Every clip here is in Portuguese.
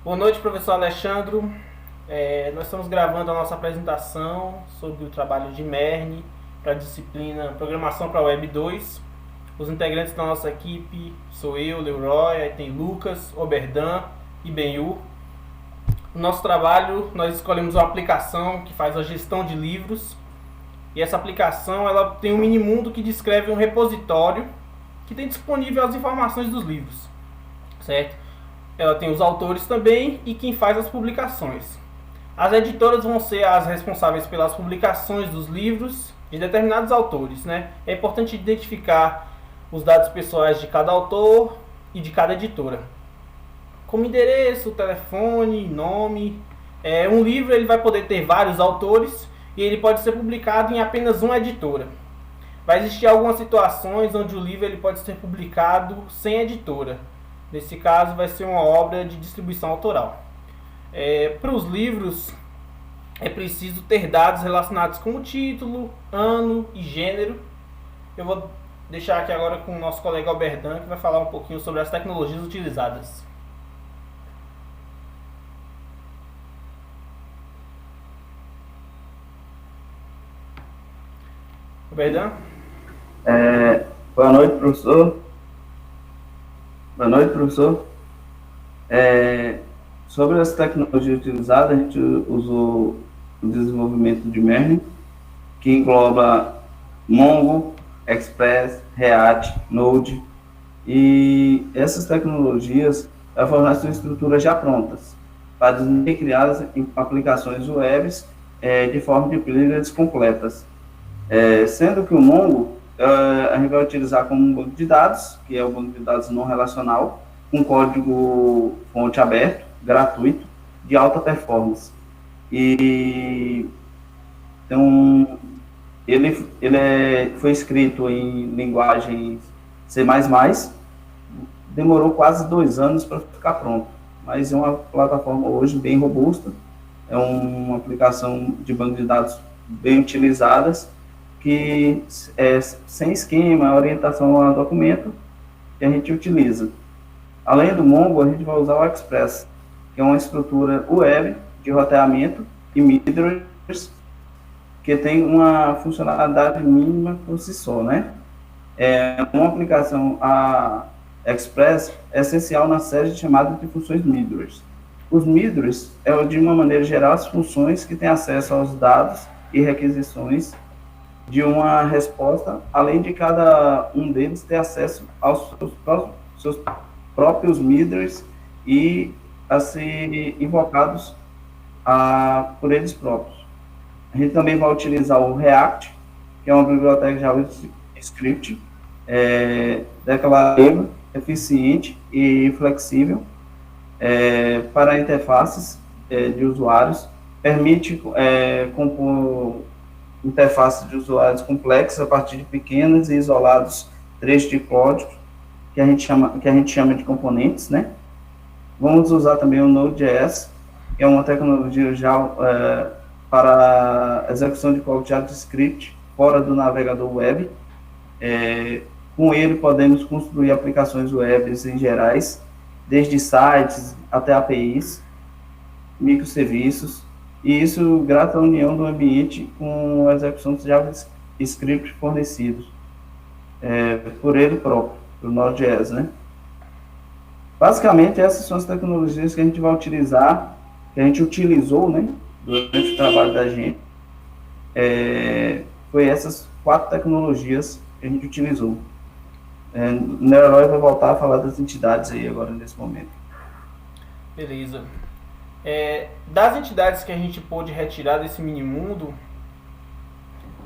Boa noite, professor Alexandro. Nós estamos gravando a nossa apresentação sobre o trabalho de MERN para a disciplina Programação para Web 2. Os integrantes da nossa equipe sou eu, Leroy, aí tem Lucas, Oberdan e Benhu. No nosso trabalho, nós escolhemos uma aplicação que faz a gestão de livros. E essa aplicação ela tem um minimundo que descreve um repositório que tem disponível as informações dos livros, certo? Ela tem os autores também e quem faz as publicações. As editoras vão ser as responsáveis pelas publicações dos livros de determinados autores, né? É importante identificar os dados pessoais de cada autor e de cada editora, como endereço, telefone, nome. Um livro ele vai poder ter vários autores e ele pode ser publicado em apenas uma editora. Vai existir algumas situações onde o livro ele pode ser publicado sem editora. Nesse caso, vai ser uma obra de distribuição autoral. Para os livros, é preciso ter dados relacionados com o título, ano e gênero. Eu vou deixar aqui agora com o nosso colega Alberdan, que vai falar um pouquinho sobre as tecnologias utilizadas. Alberdan? Boa noite, professor. Boa noite, professor. Sobre as tecnologias utilizadas, a gente usou o desenvolvimento de MERN, que engloba Mongo, Express, React, Node, e essas tecnologias fornecem estruturas já prontas para serem criadas em aplicações web de forma de planilhas completas. Sendo que o Mongo a gente vai utilizar como um banco de dados, que é o banco de dados não relacional, com código fonte aberto, gratuito, de alta performance. E então foi escrito em linguagem C++, demorou quase 2 anos para ficar pronto, mas é uma plataforma hoje bem robusta, é uma aplicação de banco de dados bem utilizadas, que sem esquema, orientação a documento, que a gente utiliza. Além do Mongo, a gente vai usar o Express, que é uma estrutura web de roteamento e middlers, que tem uma funcionalidade mínima por si só, né? Uma aplicação a Express é essencial na série chamada de funções middlers. Os middlers de uma maneira geral, as funções que têm acesso aos dados e requisições de uma resposta, além de cada um deles ter acesso aos seus próprios middlers e a ser invocados por eles próprios. A gente também vai utilizar o React, que é uma biblioteca JavaScript declarativa, eficiente e flexível para interfaces de usuários, permite compor interfaces de usuários complexas a partir de pequenos e isolados trechos de código que a gente chama de componentes, né? Vamos usar também o Node.js, que é uma tecnologia já para execução de código JavaScript fora do navegador web. Com ele podemos construir aplicações web em gerais, desde sites até APIs, microserviços, e isso graças à união do ambiente com a execução de JavaScript fornecidos por ele próprio, por Node.js, né? Basicamente, essas são as tecnologias que a gente vai utilizar, que a gente utilizou, né, durante o trabalho da gente. Foi essas 4 tecnologias que a gente utilizou. O Leroy vai voltar a falar das entidades aí agora, nesse momento. Beleza. Das entidades que a gente pôde retirar desse minimundo,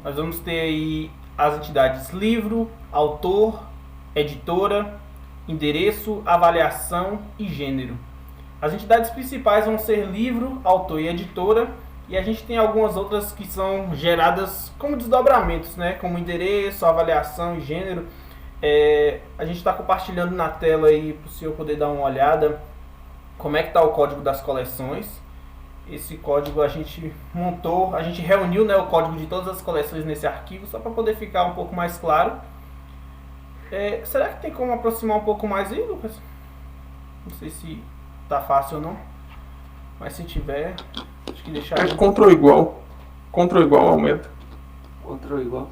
nós vamos ter aí as entidades livro, autor, editora, endereço, avaliação e gênero. As entidades principais vão ser livro, autor e editora, e a gente tem algumas outras que são geradas como desdobramentos, né? Como endereço, avaliação e gênero. A gente está compartilhando na tela aí para o senhor poder dar uma olhada como é que está o código das coleções. Esse código a gente montou, a gente reuniu, né, o código de todas as coleções nesse arquivo, só para poder ficar um pouco mais claro. Será que tem como aproximar um pouco mais aí, Lucas? Não sei se tá fácil ou não. Mas se tiver, acho que deixar... Ctrl igual. Ctrl igual aumenta. Ctrl igual.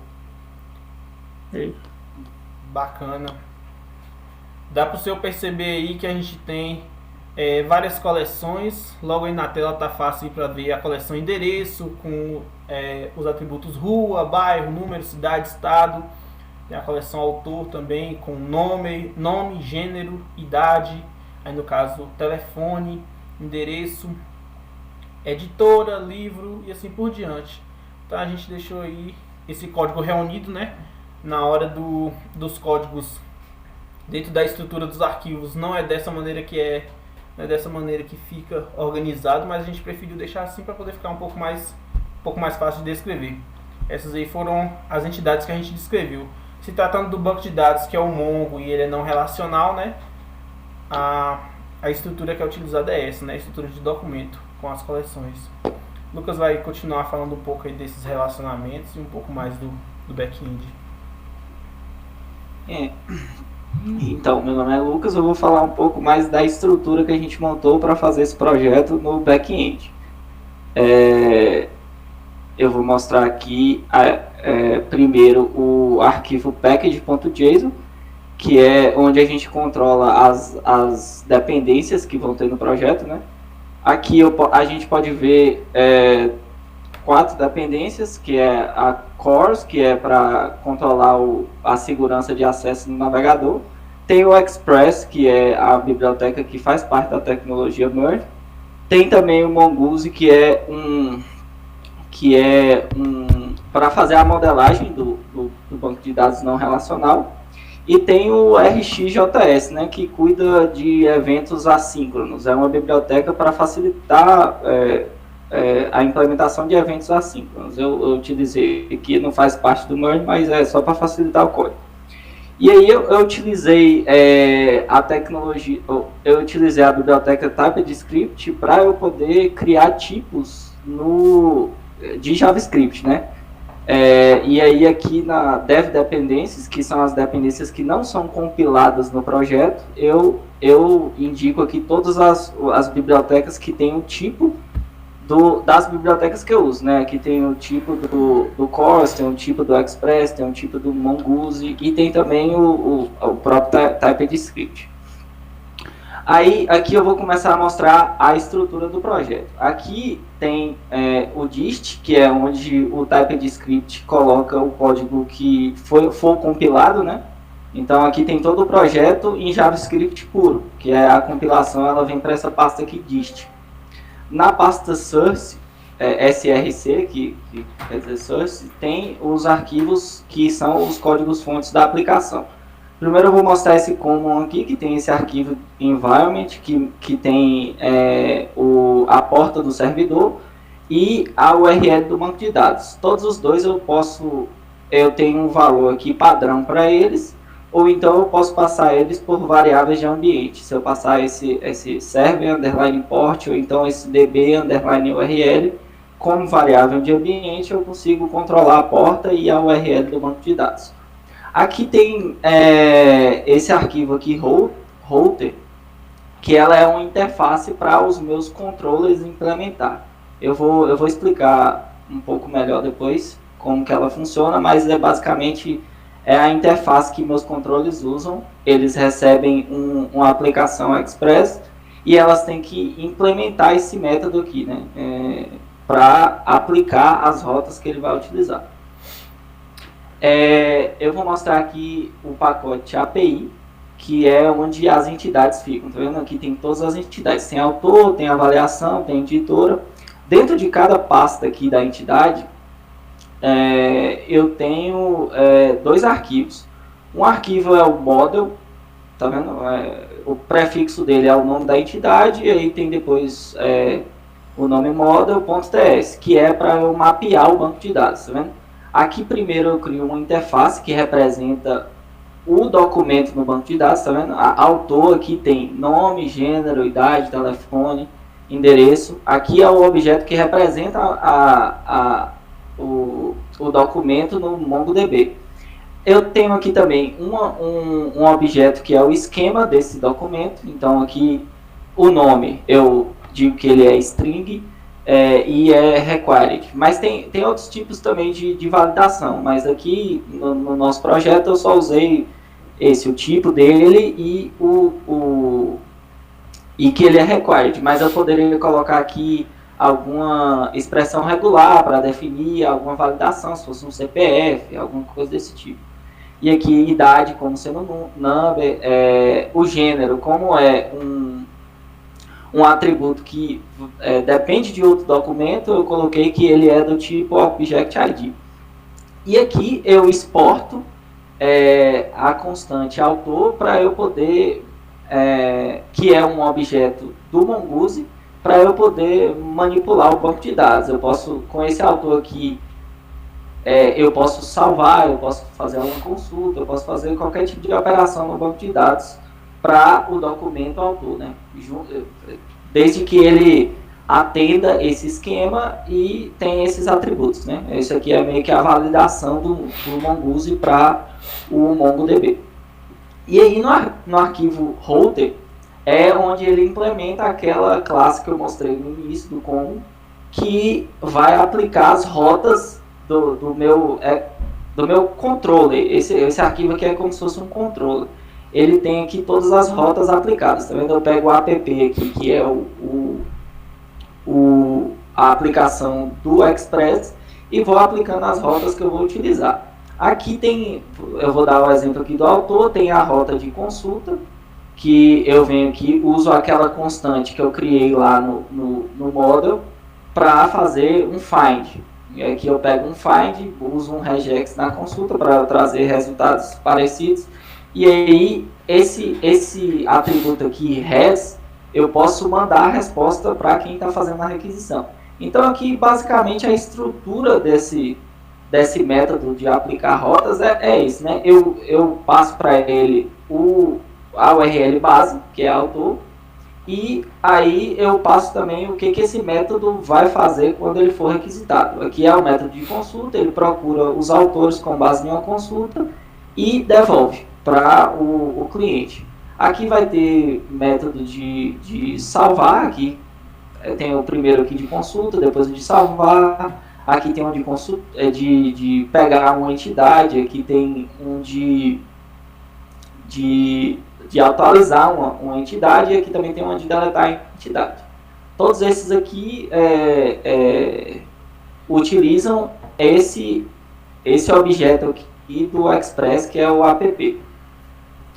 Aí. Bacana. Dá para o senhor perceber aí que a gente tem várias coleções. Logo aí na tela tá fácil para ver a coleção endereço, com os atributos rua, bairro, número, cidade, estado. Tem a coleção autor também, com nome, gênero, idade. Aí no caso, telefone, endereço, editora, livro e assim por diante. Então a gente deixou aí esse código reunido, né? Na hora dos códigos dentro da estrutura dos arquivos, não é dessa maneira que fica organizado, mas a gente preferiu deixar assim para poder ficar um pouco mais fácil de descrever. Essas aí foram as entidades que a gente descreveu. Se tratando do banco de dados, que é o Mongo, e ele é não relacional, né? A estrutura que é utilizada é essa, né? A estrutura de documento com as coleções. Lucas vai continuar falando um pouco aí desses relacionamentos e um pouco mais do back-end. Então, meu nome é Lucas, eu vou falar um pouco mais da estrutura que a gente montou para fazer esse projeto no back-end. Eu vou mostrar aqui primeiro o arquivo package.json, que é onde a gente controla as dependências que vão ter no projeto, né? Aqui a gente pode ver 4 dependências, que é a CORS, que é para controlar a segurança de acesso no navegador. Tem o Express, que é a biblioteca que faz parte da tecnologia Merge. Tem também o Mongoose, que é para fazer a modelagem do banco de dados não relacional. E tem o RxJS, né, que cuida de eventos assíncronos. É uma biblioteca para facilitar a implementação de eventos assíncronos. Eu utilizei aqui, não faz parte do Merge, mas é só para facilitar o código. E aí eu utilizei a tecnologia, eu utilizei a biblioteca TypeScript para eu poder criar tipos de JavaScript, né? E aí aqui na Dev Dependencies, que são as dependências que não são compiladas no projeto, eu indico aqui todas as bibliotecas que tem o tipo das bibliotecas que eu uso, né? Aqui tem o tipo do CORS, tem o tipo do Express, tem o tipo do Mongoose e tem também o próprio TypeScript. Aí, aqui eu vou começar a mostrar a estrutura do projeto. Aqui tem o dist, que é onde o TypeScript coloca o código que for compilado, né? Então, aqui tem todo o projeto em JavaScript puro, que é a compilação, ela vem para essa pasta aqui, dist. Na pasta source, src, que quer dizer source, tem os arquivos que são os códigos fontes da aplicação. Primeiro eu vou mostrar esse common aqui, que tem esse arquivo environment, que tem a porta do servidor e a URL do banco de dados. Todos os dois eu tenho um valor aqui padrão para eles, ou então eu posso passar eles por variáveis de ambiente. Se eu passar esse server underline import, ou então esse db underline URL como variável de ambiente, eu consigo controlar a porta e a URL do banco de dados. Aqui tem esse arquivo aqui, router, que ela é uma interface para os meus controllers implementar. Eu vou explicar um pouco melhor depois como que ela funciona, mas basicamente é a interface que meus controles usam. Eles recebem uma aplicação Express e elas têm que implementar esse método aqui, né, para aplicar as rotas que ele vai utilizar. Eu vou mostrar aqui o pacote API, que é onde as entidades ficam. Tá vendo? Aqui tem todas as entidades. Tem autor, tem avaliação, tem editora. Dentro de cada pasta aqui da entidade, eu tenho 2 arquivos. Um arquivo é o model, tá vendo? O prefixo dele é o nome da entidade, e aí tem depois o nome model.ts, que é para eu mapear o banco de dados, tá vendo? Aqui primeiro eu crio uma interface que representa o documento no banco de dados, tá vendo? A autor aqui tem nome, gênero, idade, telefone, endereço. Aqui é o objeto que representa o documento no MongoDB. Eu tenho aqui também um objeto que é o esquema desse documento. Então aqui o nome eu digo que ele é string e é required. Mas tem outros tipos também de validação, mas aqui no nosso projeto eu só usei o tipo dele e que ele é required, mas eu poderia colocar aqui alguma expressão regular para definir alguma validação, se fosse um CPF, alguma coisa desse tipo. E aqui, idade como sendo number, o gênero, como é um atributo que depende de outro documento, eu coloquei que ele é do tipo Object ID. E aqui eu exporto a constante autor para eu poder, que é um objeto do Mongoose, para eu poder manipular o banco de dados. Eu posso, com esse autor aqui, eu posso salvar, eu posso fazer uma consulta, eu posso fazer qualquer tipo de operação no banco de dados para o documento autor, né? Desde que ele atenda esse esquema e tem esses atributos, né? Isso aqui é meio que a validação do Mongoose para o MongoDB. E aí no arquivo router é onde ele implementa aquela classe que eu mostrei no início do Congo, que vai aplicar as rotas do meu controller. Esse arquivo aqui é como se fosse um controller. Ele tem aqui todas as rotas aplicadas. Tá vendo? Eu pego o app aqui, que é a aplicação do Express, e vou aplicando as rotas que eu vou utilizar. Aqui tem, eu vou dar o exemplo aqui do autor, tem a rota de consulta, que eu venho aqui, uso aquela constante que eu criei lá no model para fazer um find. E aqui eu pego um find, uso um regex na consulta para trazer resultados parecidos. E aí, esse atributo aqui, res, eu posso mandar a resposta para quem está fazendo a requisição. Então aqui, basicamente, a estrutura desse método de aplicar rotas é isso, né? Eu passo para ele a URL base, que é autor, e aí eu passo também o que esse método vai fazer quando ele for requisitado. Aqui é o método de consulta, ele procura os autores com base em uma consulta e devolve para o cliente. Aqui vai ter método de salvar, aqui tem o primeiro aqui de consulta, depois o de salvar, aqui tem um de consulta, de pegar uma entidade, aqui tem um de atualizar uma entidade, e aqui também tem uma de deletar a entidade. Todos esses aqui utilizam esse objeto aqui do Express, que é o app.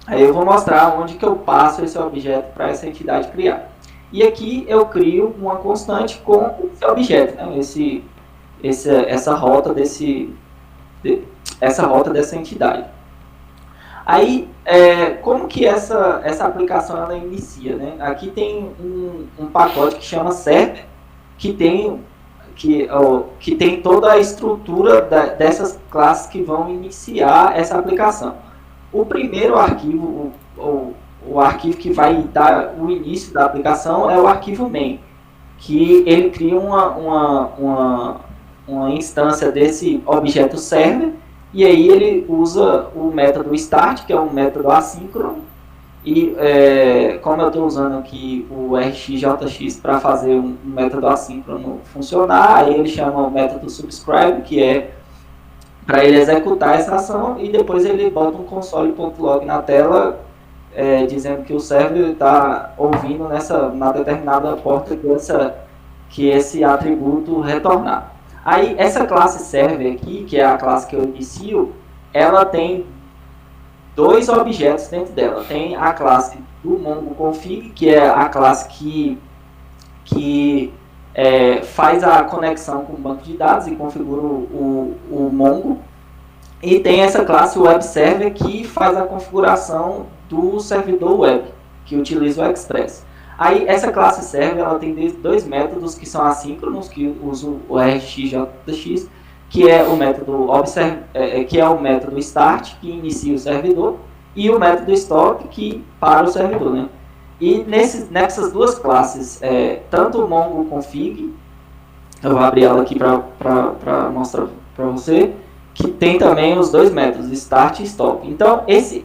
Aí eu vou mostrar onde que eu passo esse objeto para essa entidade criar. E aqui eu crio uma constante com esse objeto, né? Essa rota dessa entidade. Aí, como que essa aplicação ela inicia, né? Aqui tem um pacote que chama server, que tem toda a estrutura dessas classes que vão iniciar essa aplicação. O primeiro arquivo, o arquivo que vai dar o início da aplicação é o arquivo main, que ele cria uma instância desse objeto server, e aí ele usa o método start, que é um método assíncrono, e como eu estou usando aqui o rxjx para fazer um método assíncrono funcionar, aí ele chama o método subscribe, que é para ele executar essa ação, e depois ele bota um console.log na tela, dizendo que o server está ouvindo na determinada porta que esse atributo retornar. Aí essa classe server aqui, que é a classe que eu inicio, ela tem dois objetos dentro dela. Tem a classe do MongoConfig, que é a classe que faz a conexão com o banco de dados e configura o Mongo. E tem essa classe Web Server, que faz a configuração do servidor web, que utiliza o Express. Aí essa classe server ela tem dois métodos que são assíncronos, que usam o rxjx, que é o método start, que inicia o servidor, e o método stop, que para o servidor, né? E nessas duas classes, tanto o MongoConfig, eu vou abrir ela aqui para mostrar para você, que tem também os dois métodos, start e stop. Então esse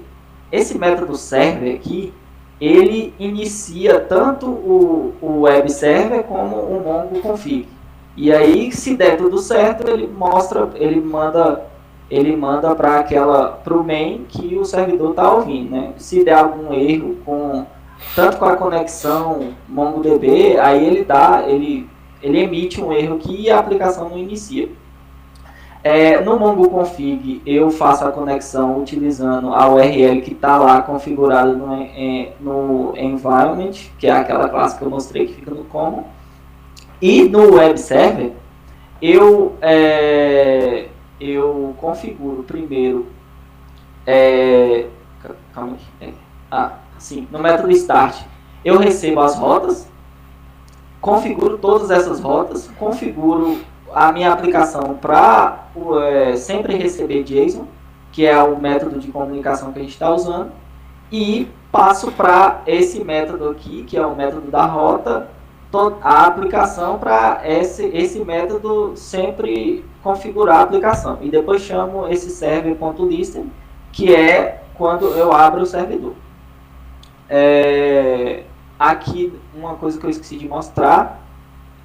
método server aqui, ele inicia tanto o web server como o Mongo config. E aí, se der tudo certo, ele manda para o main que o servidor está ouvindo, né? Se der algum erro tanto com a conexão MongoDB, aí ele emite um erro aqui e a aplicação não inicia. No Mongo config eu faço a conexão utilizando a URL que está lá configurada no environment, que é aquela classe que eu mostrei que fica no common. E no web server eu configuro primeiro calma aqui. No método start eu recebo as rotas, configuro todas essas rotas, configuro a minha aplicação para sempre receber JSON, que é o método de comunicação que a gente está usando, e passo para esse método aqui, que é o método da rota, a aplicação para esse método sempre configurar a aplicação. E depois chamo esse server.listen, que é quando eu abro o servidor. Aqui, uma coisa que eu esqueci de mostrar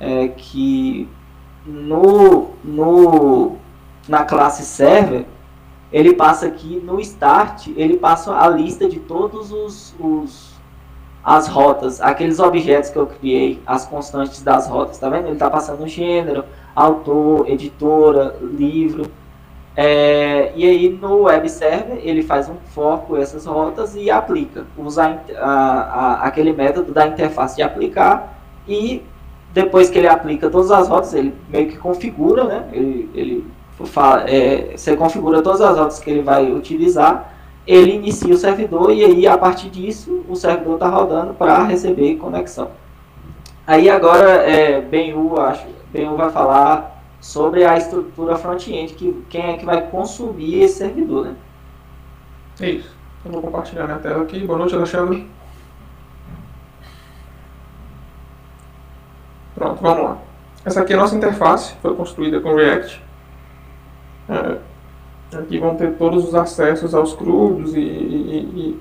é que na classe server, ele passa aqui no start, ele passa a lista de todos as rotas, aqueles objetos que eu criei, as constantes das rotas, tá vendo? Ele está passando o gênero, autor, editora, livro. E aí no web server ele faz um for com essas rotas e aplica, usa aquele método da interface de aplicar, e depois que ele aplica todas as rotas, ele meio que configura, né? Você configura todas as rotas que ele vai utilizar, ele inicia o servidor e aí a partir disso o servidor está rodando para receber conexão. Aí agora Ben-Hu vai falar sobre a estrutura front-end, quem é que vai consumir esse servidor, né? É isso. Eu vou compartilhar minha tela aqui. Boa noite, Alexandre. Pronto, vamos lá. Essa aqui é a nossa interface, foi construída com React. Aqui vão ter todos os acessos aos CRUDs e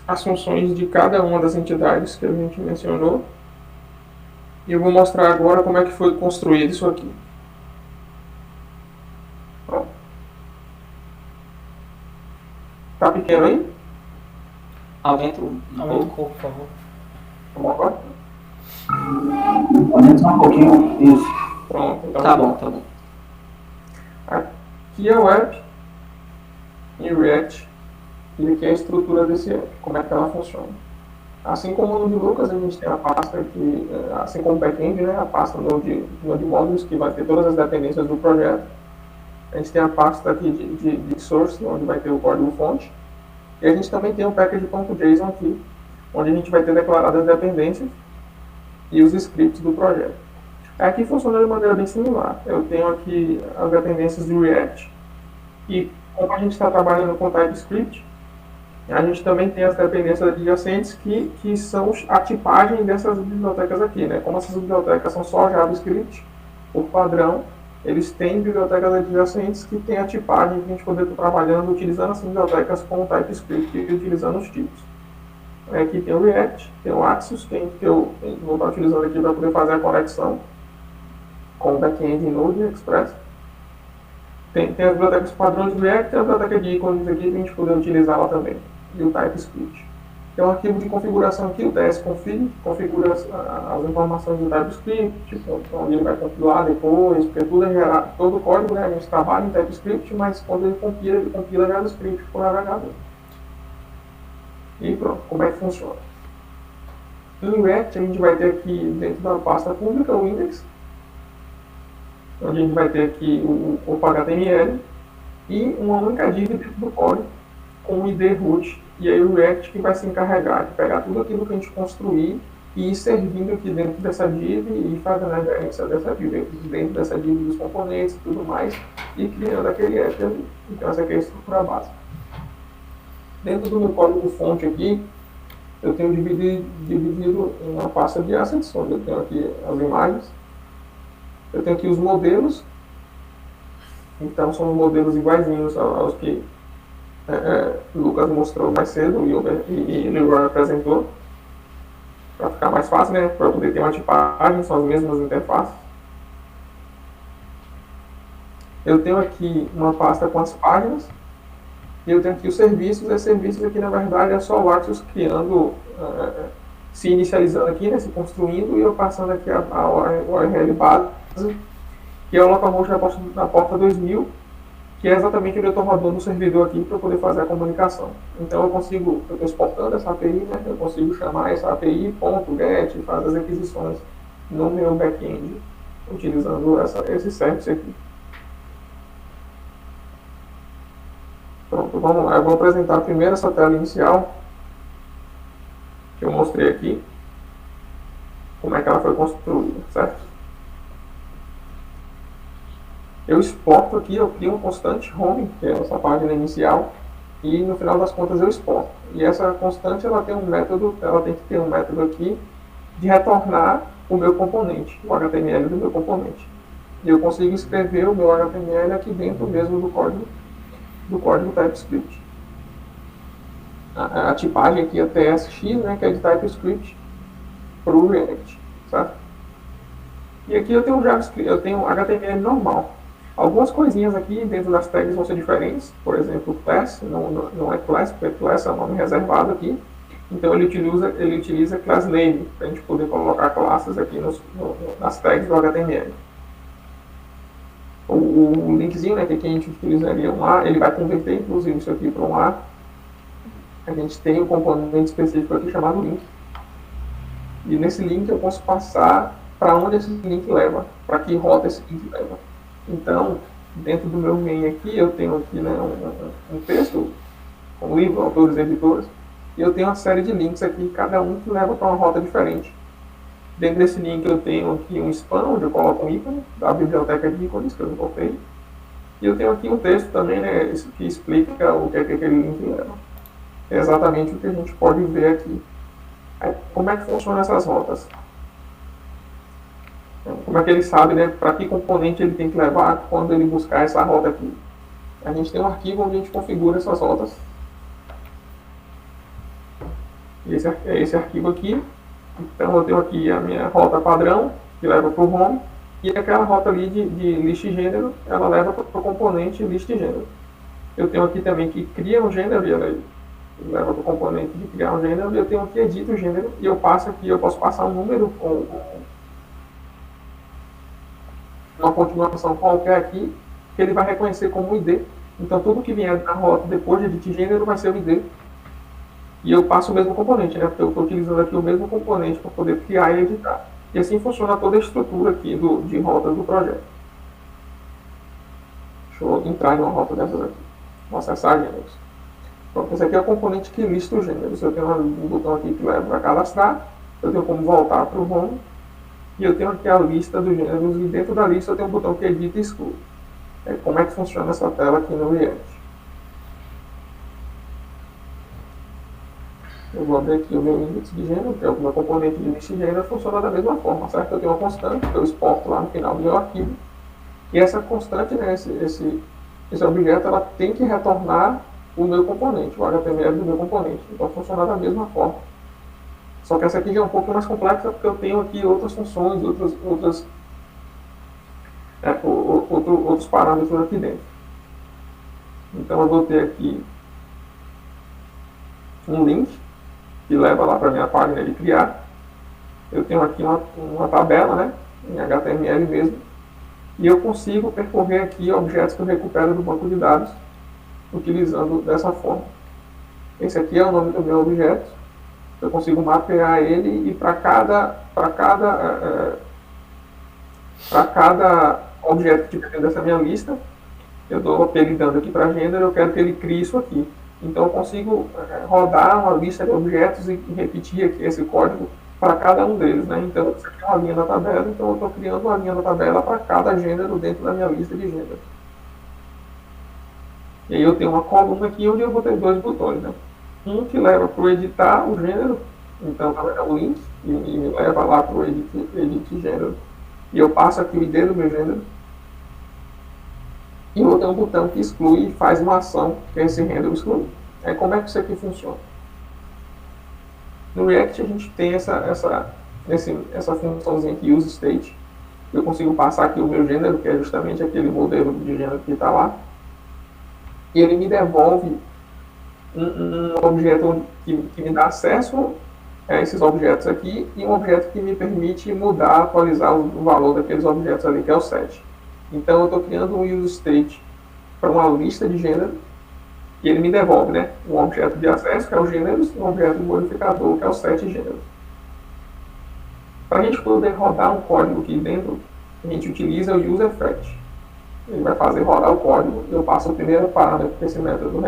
as funções de cada uma das entidades que a gente mencionou. E eu vou mostrar agora como é que foi construído isso aqui. Pronto. Tá pequeno aí? Aumenta um pouco, por favor. Vamos agora? Pode entrar um pouquinho, isso. Pronto. Então tá bom. Aqui é o app em React, e aqui é a estrutura desse app, como é que ela funciona. Assim como no de Lucas, a gente tem a pasta aqui, assim como o backend, né, a pasta Node Modules, que vai ter todas as dependências do projeto. A gente tem a pasta aqui de source, onde vai ter o código-fonte. E a gente também tem o package.json aqui, onde a gente vai ter declaradas as dependências e os scripts do projeto. Aqui funciona de maneira bem similar. Eu tenho aqui as dependências do React, e como a gente está trabalhando com TypeScript, a gente também tem as dependências adjacentes que são a tipagem dessas bibliotecas aqui, né? Como essas bibliotecas são só JavaScript, por padrão, eles têm bibliotecas adjacentes que têm a tipagem que a gente poder estar trabalhando utilizando as bibliotecas com o TypeScript e utilizando os tipos. Aqui tem o React, tem o Axios, que eu vou estar utilizando aqui para poder fazer a conexão com o backend em Node e Express. Tem as bibliotecas padrões do React, tem a biblioteca de ícones aqui para a gente poder utilizá-la também. E o TypeScript. Tem um arquivo de configuração aqui, o tsconfig, configura as informações do TypeScript, onde ele vai compilar depois, porque todo o código, né, a gente trabalha em TypeScript, mas quando ele compila JavaScript por navegador. E pronto, como é que funciona? Em React a gente vai ter aqui dentro da pasta pública o index, onde a gente vai ter aqui o HTML e uma única div dentro do código com o ID root, e aí o React que vai se encarregar de pegar tudo aquilo que a gente construir e ir servindo aqui dentro dessa div e fazendo a gerência dessa div, dentro dessa div dos componentes e tudo mais, e criando aquele app ali. Então essa aqui é a estrutura básica. Dentro do meu código fonte aqui, eu tenho dividido em uma pasta de assets, onde eu tenho aqui as imagens. Eu tenho aqui os modelos, então são modelos iguaizinhos aos que o Lucas mostrou mais cedo e Leroy apresentou. para ficar mais fácil, né? Para poder ter uma tipagem, são as mesmas interfaces. Eu tenho aqui uma pasta com as páginas, e eu tenho aqui os serviços. Esses serviços aqui, na verdade, é só o Axios criando, se inicializando aqui, né, se construindo, e eu passando aqui a URL base, que é o localhost na porta 2000, que é exatamente onde eu estou rodando o servidor aqui para poder fazer a comunicação. Então eu estou exportando essa API, né, eu consigo chamar essa API .get e fazer as requisições no meu back-end, utilizando esse service aqui. Pronto, vamos lá. Eu vou apresentar primeiro essa tela inicial, que eu mostrei aqui, como é que ela foi construída, certo? Eu exporto aqui, eu crio um constante home, que é essa página inicial, e no final das contas eu exporto. E essa constante, ela tem que ter um método aqui de retornar o meu componente, o HTML do meu componente. E eu consigo escrever o meu HTML aqui dentro mesmo do código TypeScript. A tipagem aqui é TSX, né, que é de TypeScript para o React, certo? E aqui eu tenho JavaScript, eu tenho HTML normal. Algumas coisinhas aqui dentro das tags vão ser diferentes. Por exemplo, class não é class, porque class é o nome reservado aqui. Então ele utiliza class name para a gente poder colocar classes aqui nas tags do HTML. O linkzinho, né, que aqui a gente utilizaria um A, ele vai converter inclusive isso aqui para um A. A gente tem um componente específico aqui chamado link. E nesse link eu posso passar para onde esse link leva, para que rota esse link leva. Então, dentro do meu main aqui, eu tenho aqui, né, um texto, um livro, autores e editores, e eu tenho uma série de links aqui, cada um que leva para uma rota diferente. Dentro desse link eu tenho aqui um span, onde eu coloco um ícone da biblioteca de ícones que eu coloquei. E eu tenho aqui um texto também, né, que explica o que é que aquele link leva. É exatamente o que a gente pode ver aqui. Aí, como é que funcionam essas rotas? Como é que ele sabe, né, para que componente ele tem que levar quando ele buscar essa rota aqui? A gente tem um arquivo onde a gente configura essas rotas. Esse arquivo aqui. Então eu tenho aqui a minha rota padrão, que leva para o home, e aquela rota ali de list gênero, ela leva para o componente list gênero. Eu tenho aqui também que cria um gênero, e ela leva para o componente de criar um gênero, e eu tenho aqui edita o gênero, e eu passo aqui, eu posso passar um número com uma continuação qualquer aqui, que ele vai reconhecer como ID. Então tudo que vier na rota depois de edit gênero vai ser o ID. E eu passo o mesmo componente, né? Porque eu estou utilizando aqui o mesmo componente para poder criar e editar. E assim funciona toda a estrutura aqui de rotas do projeto. Deixa eu entrar em uma rota dessas aqui. Vou acessar gêneros. Pronto, esse aqui é o componente que lista os gêneros. Eu tenho um botão aqui que leva para cadastrar. Eu tenho como voltar para o home. E eu tenho aqui a lista dos gêneros. E dentro da lista eu tenho um botão que edita e exclui. Como é que funciona essa tela aqui no React? Eu vou abrir aqui o meu índice de gênero, que é o meu componente de lista de gênero, funciona da mesma forma, certo? Eu tenho uma constante que eu exporto lá no final do meu arquivo. E essa constante, né, esse objeto, ela tem que retornar o meu componente, o HTML do meu componente. Então funciona da mesma forma. Só que essa aqui já é um pouco mais complexa, porque eu tenho aqui outras funções, outros parâmetros aqui dentro. Então eu vou ter aqui um link que leva lá para a minha página de criar. Eu tenho aqui uma tabela, né, em HTML mesmo, e eu consigo percorrer aqui objetos que eu recupero do banco de dados utilizando dessa forma. Esse aqui é o nome do meu objeto. Eu consigo mapear ele e para cada objeto que tiver dessa minha lista, eu estou apelidando aqui para gênero, eu quero que ele crie isso aqui. Então eu consigo rodar uma lista de objetos e repetir aqui esse código para cada um deles, né? Então isso aqui é uma linha da tabela, então eu estou criando uma linha da tabela para cada gênero dentro da minha lista de gêneros. E aí eu tenho uma coluna aqui onde eu vou ter dois botões, né? Um que leva para o editar o gênero, então é o link, e me leva lá para o edit gênero. E eu passo aqui o ID do meu gênero. E o outro é um botão que exclui e faz uma ação, que é esse render excluir. Como é que isso aqui funciona? No React a gente tem essa funçãozinha aqui, useState. Eu consigo passar aqui o meu gênero, que é justamente aquele modelo de gênero que está lá. E ele me devolve um objeto que me dá acesso a esses objetos aqui e um objeto que me permite mudar, atualizar o valor daqueles objetos ali, que é o set. Então eu estou criando um useState para uma lista de gênero e ele me devolve, né, um objeto de acesso, que é o gêneros, e um objeto de modificador, que é o set gênero. Para a gente poder rodar um código aqui dentro, a gente utiliza o useEffect. Ele vai fazer rodar o código, eu passo o primeiro parâmetro que esse método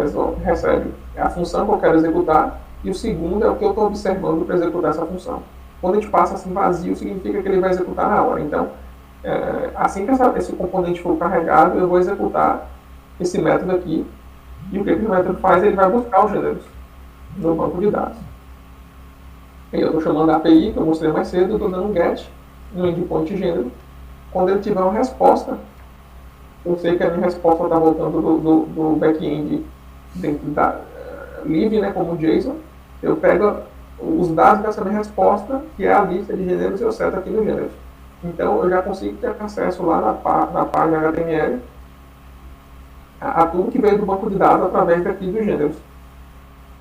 recebe, é a função que eu quero executar, e o segundo é o que eu estou observando para executar essa função. Quando a gente passa assim vazio, significa que ele vai executar na hora. Então, assim que esse componente for carregado, eu vou executar esse método aqui, e o que o método faz? Ele vai buscar os gêneros no banco de dados. E eu estou chamando a API, que eu mostrei mais cedo, eu estou dando um get no endpoint gênero. Quando ele tiver uma resposta, eu sei que a minha resposta está voltando do back-end dentro da lib, né, como JSON. Eu pego os dados dessa minha resposta, que é a lista de gêneros, e eu seto aqui no gêneros. Então eu já consigo ter acesso lá na página HTML a tudo que veio do banco de dados através daqui dos gêneros.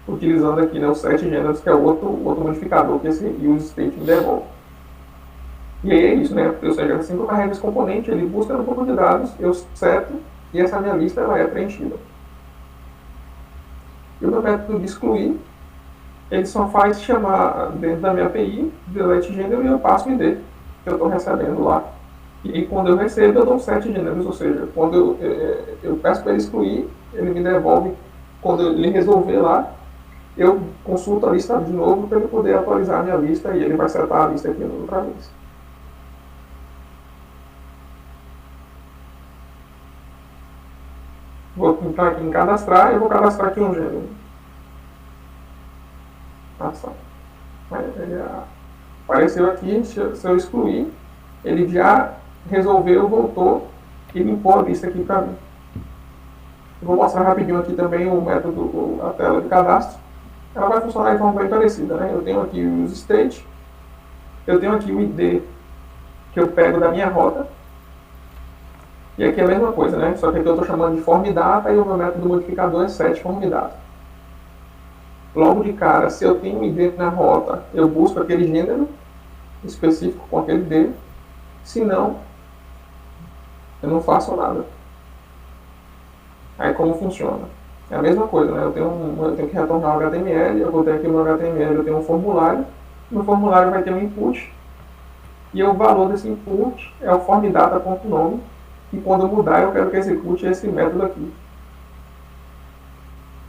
Utilizando aqui, né, os set gêneros, que é outro modificador que esse useState me devolve. E aí é isso, né? Ou seja, assim que eu carrego esse componente, ele busca no banco de dados, eu seto e essa minha lista ela é preenchida. E o meu método de excluir, ele só faz chamar dentro da minha API, delete gênero, e eu passo o ID que eu estou recebendo lá. E quando eu recebo, eu dou 7 gêneros, ou seja, quando eu peço para ele excluir, ele me devolve, quando ele resolver lá, eu consulto a lista de novo para ele poder atualizar a minha lista e ele vai setar a lista aqui outra vez. Vou clicar aqui em cadastrar e eu vou cadastrar aqui um gênero. Só. Ele apareceu aqui, se eu excluir, ele já resolveu, voltou e limpou a lista aqui para mim. Vou mostrar rapidinho aqui também o método, a tela de cadastro. Ela vai funcionar de forma bem parecida, né? Eu tenho aqui o useState, eu tenho aqui o ID que eu pego da minha rota, e aqui é a mesma coisa, né? Só que aqui eu estou chamando de form_data e o meu método modificador é setFormData. Logo de cara, se eu tenho um ID na rota, eu busco aquele gênero específico com aquele ID, se não, eu não faço nada. Aí como funciona? É a mesma coisa, né? Eu tenho que retornar o HTML, eu vou ter aqui no HTML, eu tenho um formulário, no formulário vai ter um input, e o valor desse input é o formData.nome, e quando eu mudar eu quero que execute esse método aqui.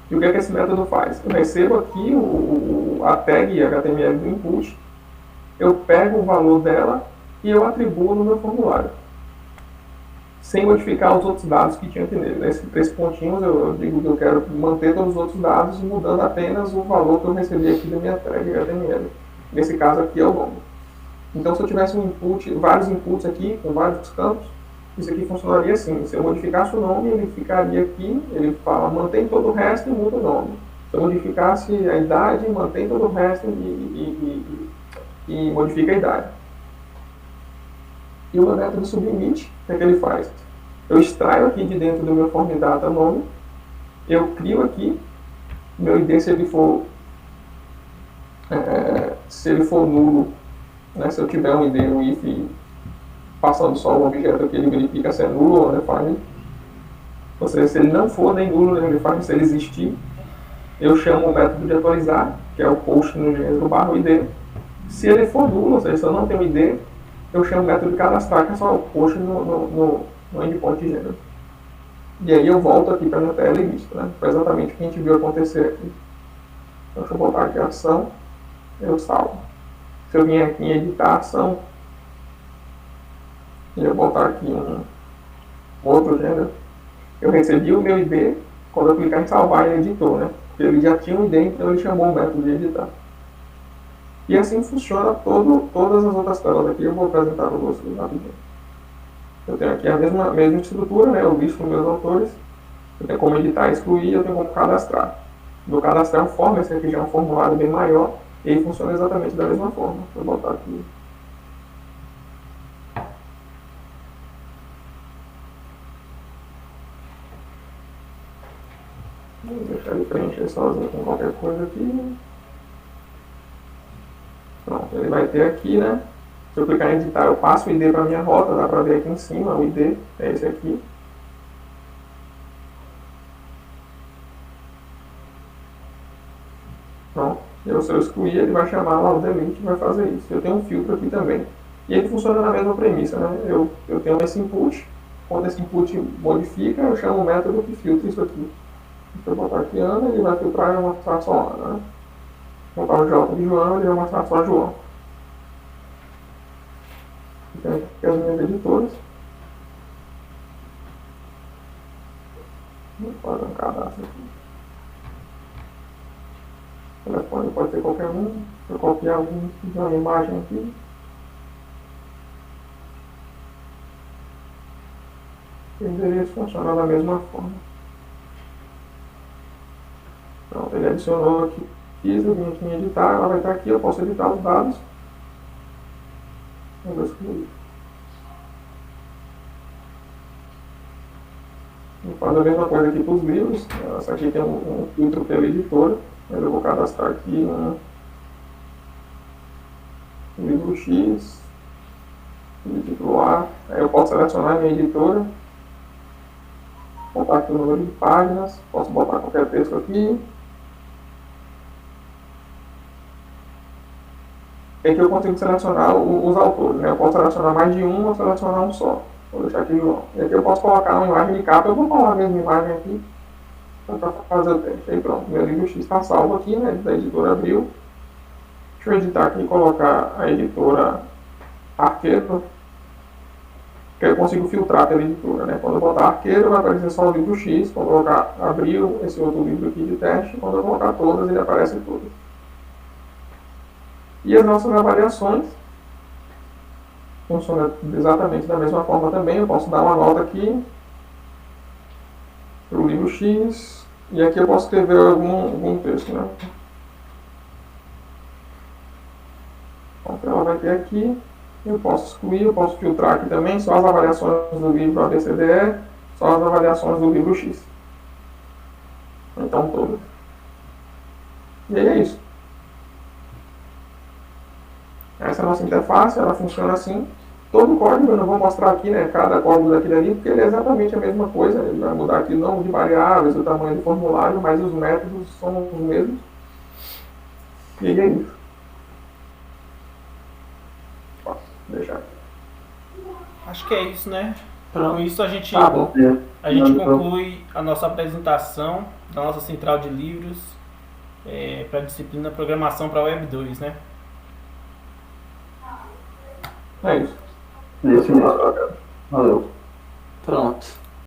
E o que é que esse método faz? Eu recebo aqui a tag HTML do input, eu pego o valor dela e eu atribuo no meu formulário, sem modificar os outros dados que tinha aqui nele. Nesses 3 pontinhos eu digo que eu quero manter todos os outros dados, mudando apenas o valor que eu recebi aqui da minha tag HTML. Nesse caso aqui é o nome. Então se eu tivesse um input, vários inputs aqui, com vários campos, isso aqui funcionaria assim. Se eu modificasse o nome, ele ficaria aqui, ele fala mantém todo o resto e muda o nome. Se eu modificasse a idade, mantém todo o resto e modifica a idade. E o meu método submit, o que é que ele faz? Eu extraio aqui de dentro do meu formData nome, eu crio aqui, meu ID se ele for nulo, né, se eu tiver um ID, um if, passando só o objeto aqui, ele verifica se é nulo ou undefined. Ou seja, se ele não for nem nulo nem undefined, se ele existir, eu chamo o método de atualizar, que é o post no gênero /id. Se ele for nulo, ou seja, se eu não tenho ID, eu chamo o método de cadastrar, que é só o post no endpoint de gênero. E aí eu volto aqui para a minha tela e listo, né? Foi exatamente o que a gente viu acontecer aqui. Então, deixa eu voltar aqui a ação, eu salvo. Se eu vier aqui em editar a ação, e eu botar aqui um outro gênero, eu recebi o meu ID, quando eu clicar em salvar ele editou, né? Porque ele já tinha um ID, então ele chamou o método de editar. E assim funciona todas as outras telas aqui, eu vou apresentar para vocês rapidinho. Eu tenho aqui a mesma estrutura, né? Eu listo meus autores, eu tenho como editar e excluir, eu tenho como cadastrar. No cadastrar um form, esse aqui já é um formulário bem maior, E aí funciona exatamente da mesma forma. Vou botar aqui. Vou deixar ele preencher sozinho com qualquer coisa aqui. Pronto, ele vai ter aqui, né? Se eu clicar em editar, eu passo o ID para minha rota, dá para ver aqui em cima, o ID é esse aqui. Pronto, se eu excluir, ele vai chamar lá o delete e vai fazer isso. Eu tenho um filtro aqui também. E ele funciona na mesma premissa, né? Eu tenho esse input, quando esse input modifica, eu chamo o método que filtra isso aqui. Se eu botar aqui Ana, ele vai filtrar e vai mostrar só Ana, né? Se eu botar o J de João, ele vai mostrar só João. Tem aqui as minhas editoras. Vou fazer um cadastro aqui. O telefone pode ser qualquer um. Se eu copiar algum de uma imagem aqui. O endereço funciona da mesma forma. Pronto, ele adicionou aqui. Fiz, eu vim aqui em editar, ela vai estar aqui, eu posso editar os dados. Vou excluir. Vou fazer a mesma coisa aqui para os livros. Essa aqui tem um filtro pela editora. Mas eu vou cadastrar aqui um livro X, título A. Aí eu posso selecionar a minha editora. Botar aqui o número de páginas. Posso botar qualquer texto aqui. E aqui eu consigo selecionar os autores, né? Eu posso selecionar mais de um ou selecionar um só. Vou deixar aqui João. E aqui eu posso colocar uma imagem de capa. Eu vou colar a mesma imagem aqui para fazer o teste. Aí pronto, meu livro X está salvo aqui, né? Da editora Abril. Deixa eu editar aqui e colocar a editora Arqueiro. Que eu consigo filtrar pela editora, né? Quando eu botar Arqueiro, vai aparecer só o livro X. Quando eu colocar Abril, esse outro livro aqui de teste. Quando eu colocar todas, ele aparece todas. E as nossas avaliações funcionam exatamente da mesma forma também. Eu posso dar uma nota aqui para o livro X e aqui eu posso escrever algum texto, né? Então ela vai ter aqui, eu posso excluir, eu posso filtrar aqui também só as avaliações do livro ABCDE, só as avaliações do livro X. Então todas. E aí é isso. Essa é a nossa interface, ela funciona assim. Todo o código, eu não vou mostrar aqui, né, cada código daquele ali, porque ele é exatamente a mesma coisa. Ele vai mudar aqui o nome de variáveis, o tamanho do formulário, mas os métodos são os mesmos. E é isso. Posso deixar. Acho que é isso, né? Pronto. Com isso a gente Tá bom. conclui a nossa apresentação da nossa central de livros para a disciplina Programação para Web 2, né? É isso. É isso mesmo. Valeu. Pronto.